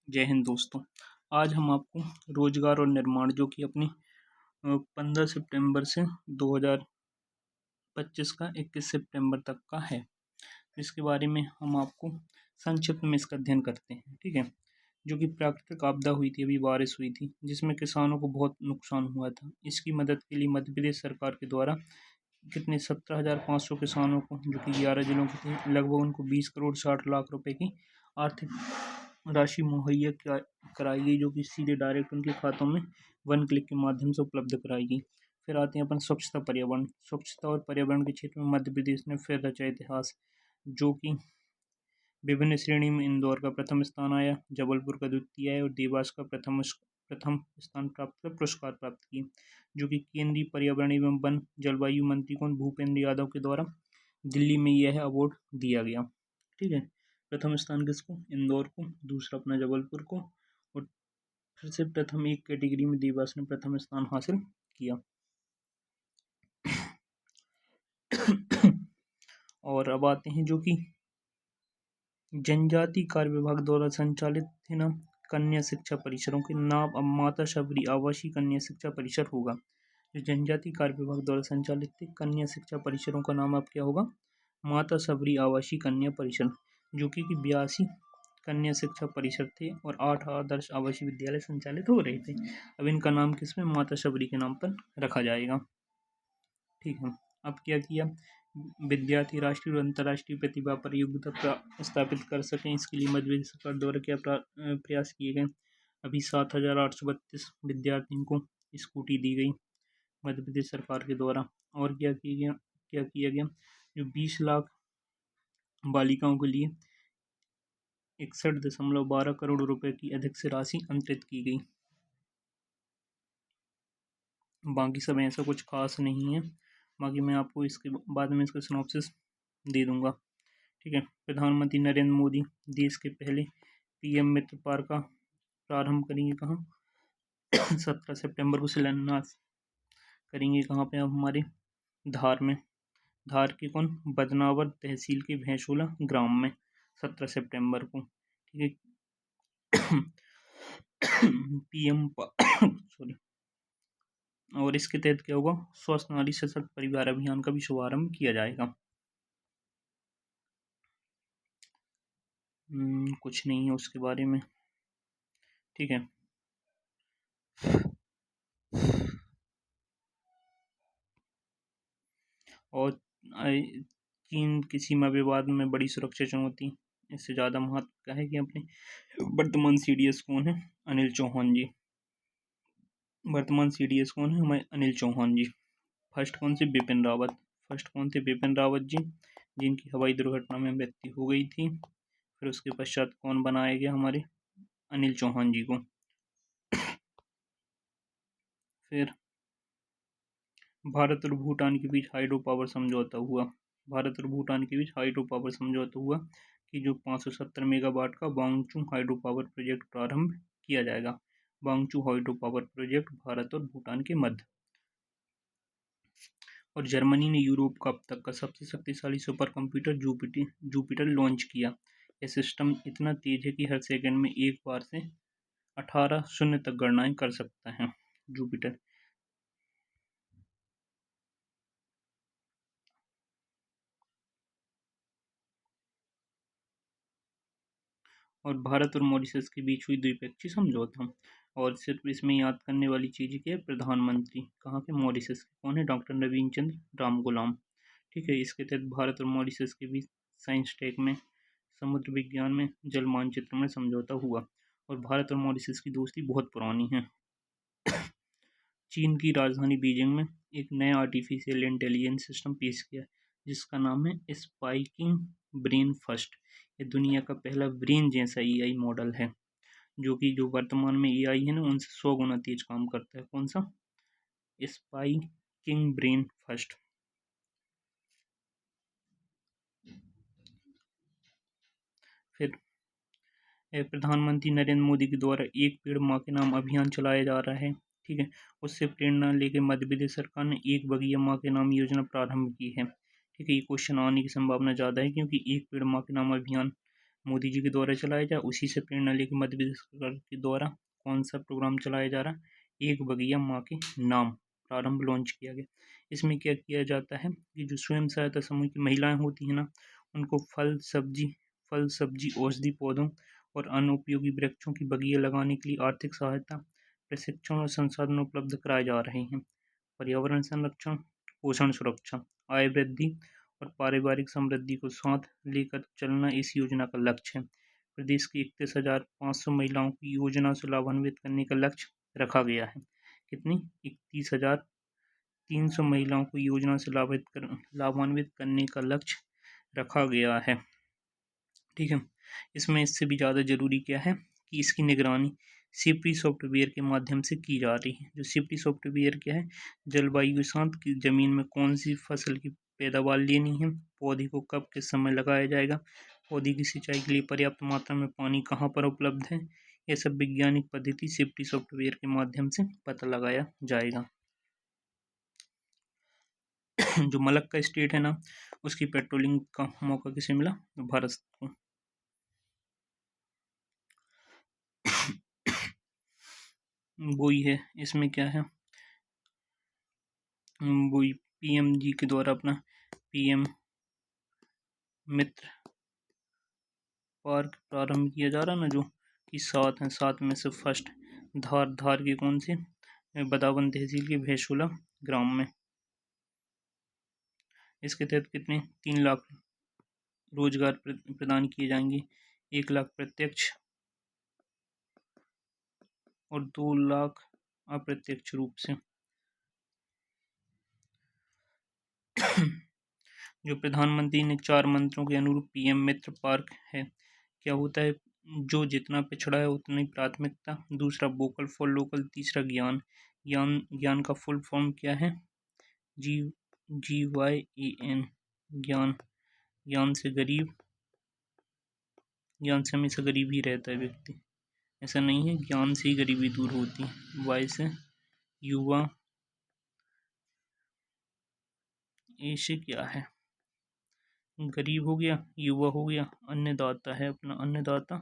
जय हिंद दोस्तों। आज हम आपको रोजगार और निर्माण जो कि अपनी 15 सितंबर से 2025 का 21 सितंबर तक का है, इसके बारे में हम आपको संक्षिप्त में इसका अध्ययन करते हैं। ठीक है, जो कि प्राकृतिक आपदा हुई थी, अभी बारिश हुई थी जिसमें किसानों को बहुत नुकसान हुआ था। इसकी मदद के लिए मध्य प्रदेश सरकार के द्वारा कितने 17,500 किसानों को, जो कि 11 जिलों के थे, लगभग उनको 20 करोड़ 60 लाख रुपए की आर्थिक राशि मुहैया कराई गई, जो कि सीधे डायरेक्ट उनके खातों में वन क्लिक के माध्यम से उपलब्ध कराई गई। फिर आते हैं अपन स्वच्छता और पर्यावरण के क्षेत्र में मध्य प्रदेश ने फिर रचा इतिहास, जो कि विभिन्न श्रेणी में इंदौर का प्रथम स्थान आया, जबलपुर का द्वितीय आया और देवास का प्रथम स्थान पुरस्कार प्राप्त किए, जो कि केंद्रीय पर्यावरण एवं वन जलवायु मंत्री को भूपेंद्र यादव के द्वारा दिल्ली में यह अवार्ड दिया गया। ठीक है, प्रथम स्थान किसको? इंदौर को, दूसरा अपना जबलपुर को, और फिर से प्रथम एक कैटेगरी में देवास ने प्रथम स्थान हासिल किया। और अब आते हैं जो कि जनजाति कार्य विभाग द्वारा संचालित है ना कन्या शिक्षा परिसरों के नाम अब माता शबरी आवासीय कन्या शिक्षा परिसर होगा। जो जनजाति कार्य विभाग द्वारा संचालित थे कन्या शिक्षा परिसरों का नाम अब क्या होगा? माता शबरी आवासीय कन्या परिसर, जो कि 82 कन्या शिक्षा परिसर थे और 8 आदर्श आवासीय विद्यालय संचालित हो रहे थे। अब इनका नाम किसमें? माता शबरी के नाम पर रखा जाएगा। ठीक है, अब क्या किया? विद्यार्थी राष्ट्रीय और अंतर्राष्ट्रीय प्रतिभा पर योग्यता स्थापित कर सकें, इसके लिए मध्य प्रदेश सरकार द्वारा क्या प्रयास किए गए? अभी 7,832 विद्यार्थियों को स्कूटी दी गई मध्य प्रदेश सरकार के द्वारा। और क्या किया गया? जो 20 लाख बालिकाओं के लिए 61.12 करोड़ रुपए की अधिक से राशि अंतरित की गई। बाकी सब ऐसा कुछ खास नहीं है, बाकी मैं आपको इसके बाद में इसका सिनॉप्सिस दे दूंगा। ठीक है, प्रधानमंत्री नरेंद्र मोदी देश के पहले पीएम मित्र पार्क का प्रारंभ करेंगे कहाँ? 17 सितंबर को शिलान्यास करेंगे। कहाँ पे? अब हमारे धार में, धार के कौन? बदनावर तहसील के भैंसोला ग्राम में 17 सितंबर को। ठीक है, पीएम सॉरी। और इसके तहत क्या होगा? स्वस्थ नारी सशक्त परिवार अभियान का भी शुभारंभ किया जाएगा। कुछ नहीं है उसके बारे में। ठीक है, और चीन की सीमा विवाद में बड़ी सुरक्षा चुनौती, इससे ज़्यादा महत्व का है कि अपने वर्तमान सीडीएस कौन है? अनिल चौहान जी। वर्तमान सीडीएस कौन है? हमारे अनिल चौहान जी। फर्स्ट कौन से? बिपिन रावत। फर्स्ट कौन थे? बिपिन रावत जी, जिनकी हवाई दुर्घटना में मृत्यु हो गई थी। फिर उसके पश्चात कौन बनाया गया? हमारे अनिल चौहान जी को। फिर भारत और भूटान के बीच हाइड्रो पावर समझौता हुआ। भारत और भूटान के बीच हाइड्रो पावर समझौता हुआ कि जो 570 मेगावाट का वांगचू हाइड्रो पावर प्रोजेक्ट प्रारंभ किया जाएगा। Wangchu hydro power project Bharat और भूटान के मध्य। और जर्मनी ने यूरोप का अब तक का सबसे शक्तिशाली सुपर कंप्यूटर जुपिटर लॉन्च किया। यह सिस्टम इतना तेज है कि हर सेकंड में एक बार से 18 शून्य तक गणनाएं कर सकता है जुपिटर। और भारत और मॉरिशस के बीच हुई द्विपक्षीय समझौता। और सिर्फ इसमें याद करने वाली चीज़ क्या है? प्रधानमंत्री कहाँ के? मॉरिशस के। कौन है? डॉक्टर नवीन चंद्र राम गुलाम। ठीक है, इसके तहत भारत और मॉरिशस के बीच साइंस टेक में, समुद्र विज्ञान में, जल मानचित्र में समझौता हुआ। और भारत और मॉरिशस की दोस्ती बहुत पुरानी है। चीन की राजधानी बीजिंग में एक नया आर्टिफिशियल इंटेलिजेंस सिस्टम पेश किया, जिसका नाम है स्पाइकिंग ब्रेन फर्स्ट। ये दुनिया का पहला ब्रेन जैसा एआई मॉडल है, जो कि जो वर्तमान में एआई है ना, उनसे 100 गुना तेज काम करता है। कौन सा? Spiking brain first. फिर प्रधानमंत्री नरेंद्र मोदी के द्वारा एक पेड़ माँ के नाम अभियान चलाया जा रहा है। ठीक है, उससे प्रेरणा लेकर मध्य प्रदेश सरकार ने एक बगिया माँ के नाम योजना प्रारंभ की है। ठीक है, ये क्वेश्चन आने की संभावना ज़्यादा है, क्योंकि एक पेड़ माँ के नाम अभियान मोदी जी के द्वारा चलाया जाए, उसी से प्रेरणा लेकर मध्य प्रदेश सरकार के द्वारा कौन सा प्रोग्राम चलाया जा रहा है, एक बगिया माँ के नाम प्रारंभ लॉन्च किया गया। इसमें क्या किया जाता है कि जो स्वयं सहायता समूह की महिलाएं होती हैं ना, उनको फल सब्जी औषधि पौधों और अन्य उपयोगी वृक्षों की बगिया लगाने के लिए आर्थिक सहायता, प्रशिक्षण और संसाधन उपलब्ध कराए जा रहे हैं। पर्यावरण संरक्षण, पोषण सुरक्षा, आय वृद्धि और पारिवारिक समृद्धि को साथ लेकर चलना इस योजना का लक्ष्य है। प्रदेश की 31,500 महिलाओं की योजना से लाभान्वित करने का लक्ष्य रखा गया है। कितनी? 31,300 महिलाओं को योजना से लाभान्वित करने का लक्ष्य रखा गया है। ठीक है। इसमें इससे भी ज़्यादा ज़रूरी क्या है कि इसकी निगरानी सिप्री सॉफ्टवेयर के माध्यम से की जा रही है। जो सिप्री सॉफ्टवेयर क्या है, जलवायु के साथ की ज़मीन में कौन सी फसल की पैदावार लेनी है, पौधे को कब किस समय लगाया जाएगा, पौधे की सिंचाई के लिए पर्याप्त मात्रा में पानी कहाँ पर उपलब्ध है, यह सब वैज्ञानिक पद्धति सिप्री सॉफ्टवेयर के माध्यम से पता लगाया जाएगा। जो मलक्का स्टेट है ना, उसकी पेट्रोलिंग का मौका किसे मिला? भारत को। वही है, इसमें क्या है, वही पीएम जी के द्वारा अपना पीएम मित्र पार्क प्रारंभ किया जा रहा ना, जो कि 7 हैं, 7 में से फर्स्ट धार के कौन से, बदावन तहसील के भैंसुला ग्राम में। इसके तहत कितने 3 लाख रोजगार प्रदान किए जाएंगे, 1 लाख प्रत्यक्ष और 2 लाख अप्रत्यक्ष रूप से। जो प्रधानमंत्री ने 4 मंत्रों के अनुरूप पीएम मित्र पार्क है, क्या होता है, जो जितना पिछड़ा है उतनी प्राथमिकता, दूसरा वोकल फॉर लोकल, तीसरा ज्ञान का फुल फॉर्म क्या है, GYAN, ज्ञान से हमेशा गरीब ही रहता है व्यक्ति, ऐसा नहीं है, ज्ञान से ही गरीबी दूर होती है। वाई से युवा, ऐसे क्या है, गरीब हो गया, युवा हो गया, अन्नदाता है अपना, अन्नदाता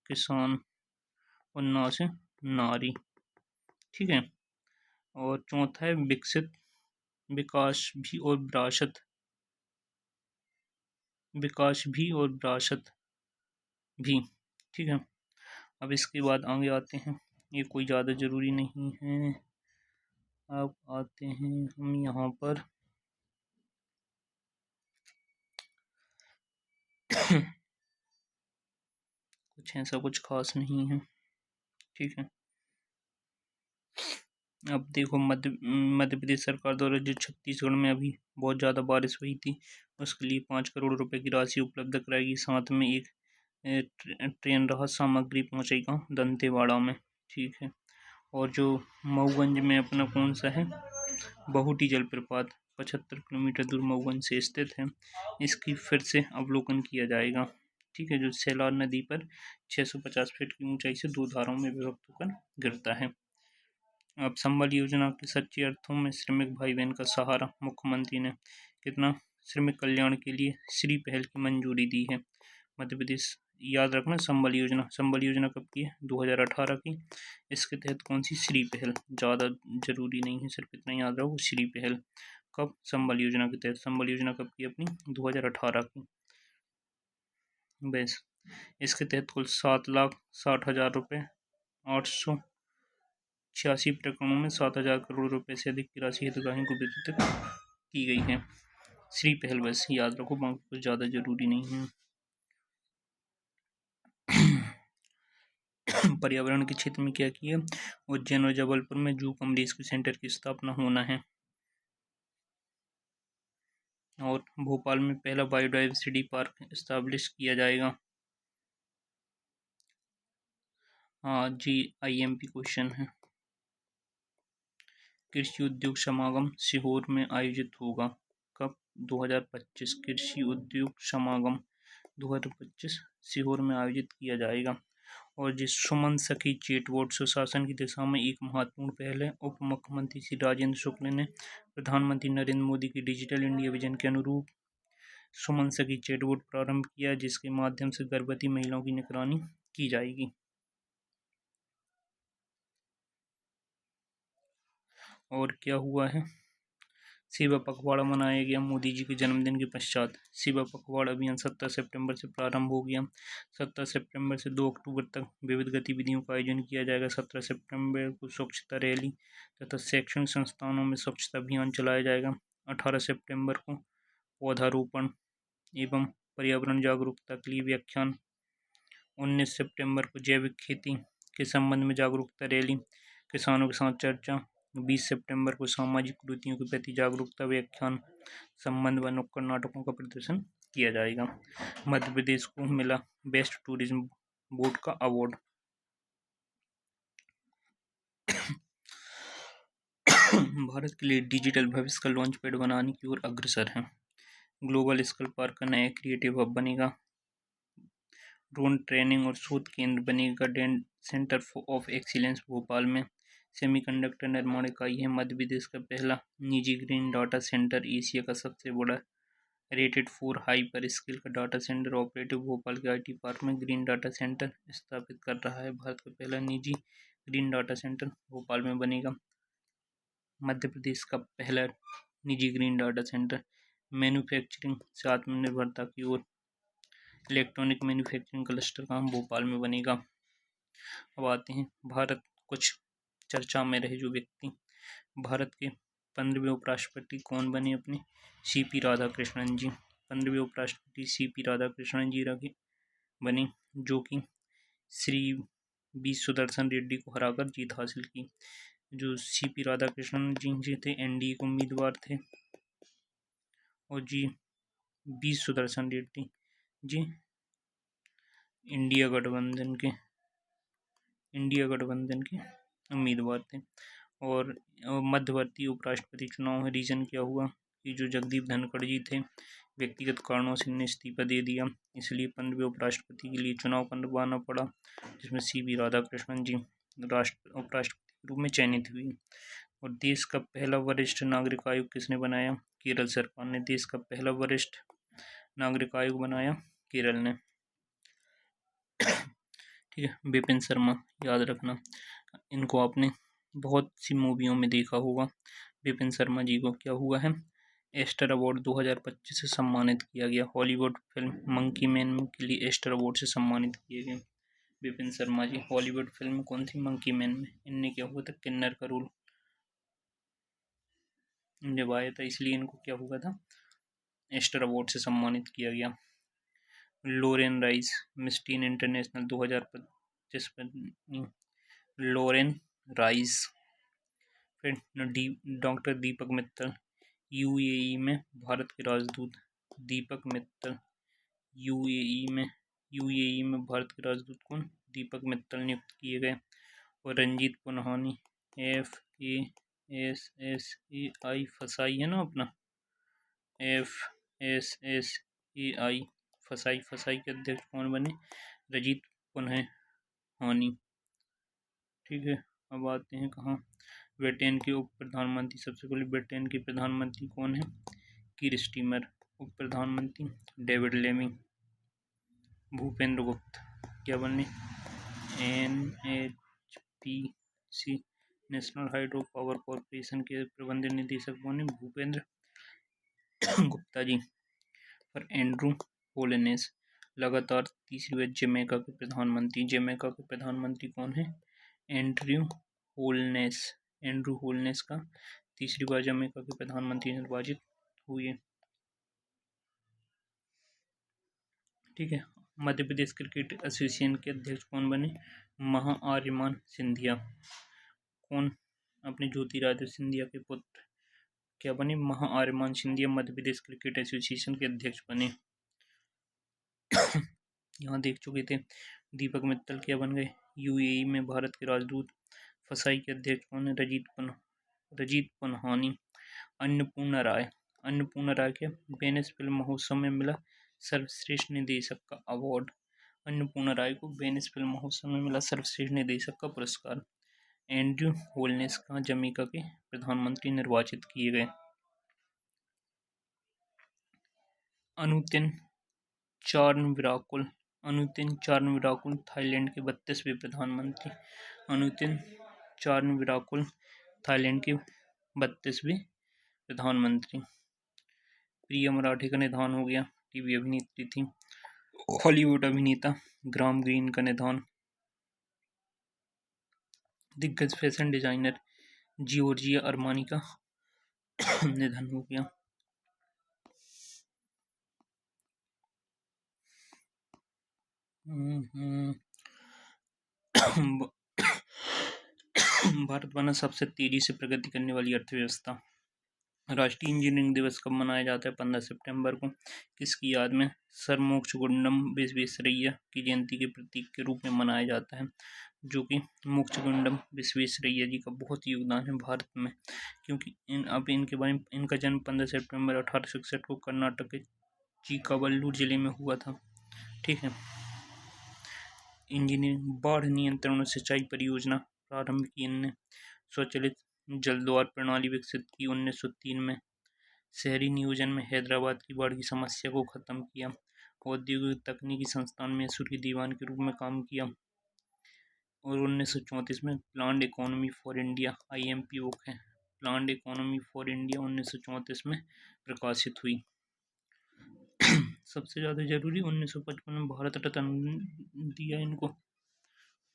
किसान, और ना से नारी। ठीक है। और चौथा है विकसित, विकास भी और विरासत भी। ठीक है। अब इसके बाद आगे आते हैं, ये कोई ज़्यादा ज़रूरी नहीं है। अब आते हैं हम यहाँ पर कुछ ऐसा कुछ खास नहीं है। ठीक है। अब देखो, मध्य प्रदेश सरकार द्वारा जो छत्तीसगढ़ में अभी बहुत ज़्यादा बारिश हुई थी, उसके लिए 5 करोड़ रुपए की राशि उपलब्ध कराएगी, साथ में एक ट्रेन राहत सामग्री पहुँचेगा दंतेवाड़ा में। ठीक है। और जो मऊगंज में अपना कौन सा है, बहुटी जलप्रपात 75 किलोमीटर दूर मऊगंज से स्थित है, इसकी फिर से अवलोकन किया जाएगा। ठीक है। जो सैलार नदी पर 650 फीट की ऊंचाई से 2 धाराओं में विभक्त होकर गिरता है। अब संबल योजना के सच्चे अर्थों में श्रमिक भाई बहन का सहारा, मुख्यमंत्री ने कितना श्रमिक कल्याण के लिए श्री पहल की मंजूरी दी है। मध्य प्रदेश, याद रखना, संबल योजना कब की है? 2018 की। इसके तहत कौन सी श्री पहल, ज़्यादा जरूरी नहीं है, सिर्फ इतना याद रखो, श्री पहल कब, संबल योजना के तहत। संबल योजना कब की अपनी? 2018 की। बस इसके तहत कुल 7,60,000 रुपये, 886 प्रकरणों में 7,000 करोड़ रुपए से अधिक की राशि हितग्राहियों को वितरित की गई है। श्री पहल बस याद रखो, बाकी कुछ ज़्यादा जरूरी नहीं है। पर्यावरण के क्षेत्र में क्या किया, उज्जैन और जबलपुर में जू कम रेस्क्यू सेंटर की स्थापना होना है। और भोपाल में पहला बायोडाइवर्सिटी पार्क एस्टैब्लिश किया जाएगा। हाँ जी, IMP क्वेश्चन है। कृषि उद्योग समागम सीहोर में आयोजित होगा कब? 2025। कृषि उद्योग समागम 2025 सीहोर में आयोजित किया जाएगा। और जिस सुमन सखी चेटबोट सुशासन की दिशा में एक महत्वपूर्ण पहल है। उप मुख्यमंत्री श्री राजेंद्र शुक्ल ने प्रधानमंत्री नरेंद्र मोदी की डिजिटल इंडिया विजन के अनुरूप सुमन सखी चैटबॉट प्रारंभ किया, जिसके माध्यम से गर्भवती महिलाओं की निगरानी की जाएगी। और क्या हुआ है? सेवा पखवाड़ा मनाया गया मोदी जी के जन्मदिन के पश्चात। सेवा पखवाड़ा अभियान 17 सितंबर से प्रारंभ हो गया। 17 सितंबर से 2 अक्टूबर तक विविध गतिविधियों का आयोजन किया जाएगा। 17 सितंबर को स्वच्छता रैली तथा शैक्षणिक संस्थानों में स्वच्छता अभियान चलाया जाएगा। 18 सितंबर को पौधारोपण एवं पर्यावरण जागरूकता के लिए व्याख्यान। 19 सितंबर को जैविक खेती के संबंध में जागरूकता रैली, किसानों के साथ चर्चा। 20 सितंबर को सामाजिक कुरीतियों के प्रति जागरूकता व्याख्यान, संबंध व नुक्कड़ नाटकों का प्रदर्शन किया जाएगा। मध्य प्रदेश को मिला बेस्ट टूरिज्म बोर्ड का अवार्ड। भारत के लिए डिजिटल भविष्य का लॉन्च पैड बनाने की ओर अग्रसर है। ग्लोबल स्किल पार्क का नया क्रिएटिव हब बनेगा। ड्रोन ट्रेनिंग और शोध केंद्र बनेगा सेंटर ऑफ एक्सीलेंस भोपाल में। सेमीकंडक्टर निर्माण इकाई है। मध्य प्रदेश का पहला निजी ग्रीन डाटा सेंटर, एशिया का सबसे बड़ा रेटेड 4 हाइपर स्केल का डाटा सेंटर ऑपरेटिव भोपाल के आईटी पार्क में ग्रीन डाटा सेंटर स्थापित कर रहा है। भारत का पहला निजी ग्रीन डाटा सेंटर भोपाल में बनेगा। मध्य प्रदेश का पहला निजी ग्रीन डाटा सेंटर मैन्युफैक्चरिंग से आत्मनिर्भरता की ओर, इलेक्ट्रॉनिक मैन्युफैक्चरिंग क्लस्टर का भोपाल में बनेगा। अब आते हैं भारत कुछ चर्चा में रहे जो व्यक्ति। भारत के 15वें उपराष्ट्रपति कौन बने अपने? सीपी राधाकृष्णन जी। 15वें उपराष्ट्रपति सीपी राधाकृष्णन जी बने, जो कि श्री बी सुदर्शन रेड्डी को हराकर जीत हासिल की। जो सीपी राधाकृष्णन जी थे एनडीए के उम्मीदवार थे, और G B Sudarshan Reddy ji India गठबंधन के उम्मीदवार थे। और मध्यवर्ती उपराष्ट्रपति चुनाव में रीजन क्या हुआ कि जो जगदीप धनखड़ जी थे व्यक्तिगत कारणों से इन्हें इस्तीफा दे दिया, इसलिए 15वें उपराष्ट्रपति के लिए चुनाव करवाना पड़ा, जिसमें सीपी राधाकृष्णन जी उपराष्ट्रपति के रूप में चयनित हुई। और देश का पहला वरिष्ठ नागरिक आयोग किसने बनाया? केरल सरकार ने देश का पहला वरिष्ठ नागरिक आयोग बनाया, केरल ने। ठीक है, विपिन शर्मा याद रखना, इनको आपने बहुत सी मूवियों में देखा होगा। विपिन शर्मा जी को क्या हुआ है? एस्टर अवार्ड 2025 से सम्मानित किया गया। हॉलीवुड फिल्म मंकी मैन के लिए एस्टर अवार्ड से सम्मानित किए गए विपिन शर्मा जी। हॉलीवुड फिल्म कौन थी? मंकी मैन में इनने क्या हुआ था? किन्नर का रोल निभाया था, इसलिए इनको क्या हुआ था? एस्टर अवार्ड से सम्मानित किया गया। लोरेन राइस मिस टीन इंटरनेशनल 2025 में लोरेन राइस। फिर डॉक्टर दीपक मित्तल यूएई में भारत के राजदूत। दीपक मित्तल यूएई में भारत के राजदूत कौन? दीपक मित्तल नियुक्त किए गए। और रंजीत पुन्हानी FASSAI फसाई है ना अपना, FSSAI फसाई के अध्यक्ष कौन बने? रंजीत पुन्हानी। ठीक है, अब आते हैं कहाँ? ब्रिटेन के उप प्रधानमंत्री। सबसे पहले ब्रिटेन के प्रधानमंत्री कौन है? कीर स्टीमर। उप प्रधानमंत्री डेविड लेमी। भूपेंद्र गुप्त क्या बने? NHPC national hydro power corporation के प्रबंध निदेशक बने भूपेंद्र गुप्ता जी। पर एंड्रू होलनेस लगातार तीसरी बार जमैका के प्रधानमंत्री। जमैका के प्रधानमंत्री कौन है? एंड्रू होलनेस का तीसरी बार जमैका के प्रधानमंत्री निर्वाचित हुए। ठीक है, मध्य प्रदेश क्रिकेट एसोसिएशन के अध्यक्ष कौन बने? महाआर्यमान सिंधिया। कौन? अपने ज्योतिरादित्य सिंधिया के पुत्र क्या बने? महाआर्यमान सिंधिया मध्य प्रदेश क्रिकेट एसोसिएशन के अध्यक्ष बने। यहाँ देख चुके थे। दीपक मित्तल क्या बन गए? यूएई में भारत के राजदूत। फसाई के अध्यक्ष कौन है? रंजीत पुन्हानी। अन्नपूर्णा राय के वेनिस फिल्म महोत्सव में मिला सर्वश्रेष्ठ निर्देशक का अवार्ड। अन्नपूर्णा राय को वेनिस फिल्म महोत्सव में मिला सर्वश्रेष्ठ निर्देशक का पुरस्कार। एंड्रू होलनेस का जमैका के प्रधानमंत्री निर्वाचित किए गए। अनुतिन चार्नविराकुल। अनुतिन चार्नविराकुल थाईलैंड के 32वें प्रधानमंत्री। अनुतिन चार्नविराकुल थाईलैंड के 32वें प्रधानमंत्री। प्रिया मराठे का निधन हो गया। टीवी अभिनेत्री थी। हॉलीवुड अभिनेता ग्राहम ग्रीन का निधन। दिग्गज फैशन डिजाइनर जियोर्जिया अरमानी का निधन हो गया। भारत बना सबसे तेजी से प्रगति करने वाली अर्थव्यवस्था। राष्ट्रीय इंजीनियरिंग दिवस कब मनाया जाता है? 15 सितंबर को। किसकी याद में? सर मोक्षगुंडम विश्वेश्वरैया की जयंती के प्रतीक के रूप में मनाया जाता है, जो कि मोक्षगुंडम विश्वेश्वरैया जी का बहुत योगदान है भारत में, क्योंकि इनका जन्म 15 सितंबर 1861 को कर्नाटक के चिक्काबल्लूर जिले में हुआ था। ठीक है। इंजीनियरिंग बाढ़ नियंत्रण और सिंचाई परियोजना प्रारंभ की इनने। स्वचालित जलद्वार प्रणाली विकसित की 1903 में। शहरी नियोजन में हैदराबाद की बाढ़ की समस्या को खत्म किया। औद्योगिक तकनीकी संस्थान में मैसूर के दीवान के रूप में काम किया। और 1934 में planned economy for India IMP book है, प्लान्ड इकोनॉमी फॉर इंडिया 1934 में प्रकाशित हुई। सबसे ज़्यादा जरूरी 1955 में भारत रत्न दिया इनको।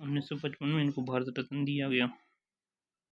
1955 में इनको भारत रत्न दिया गया।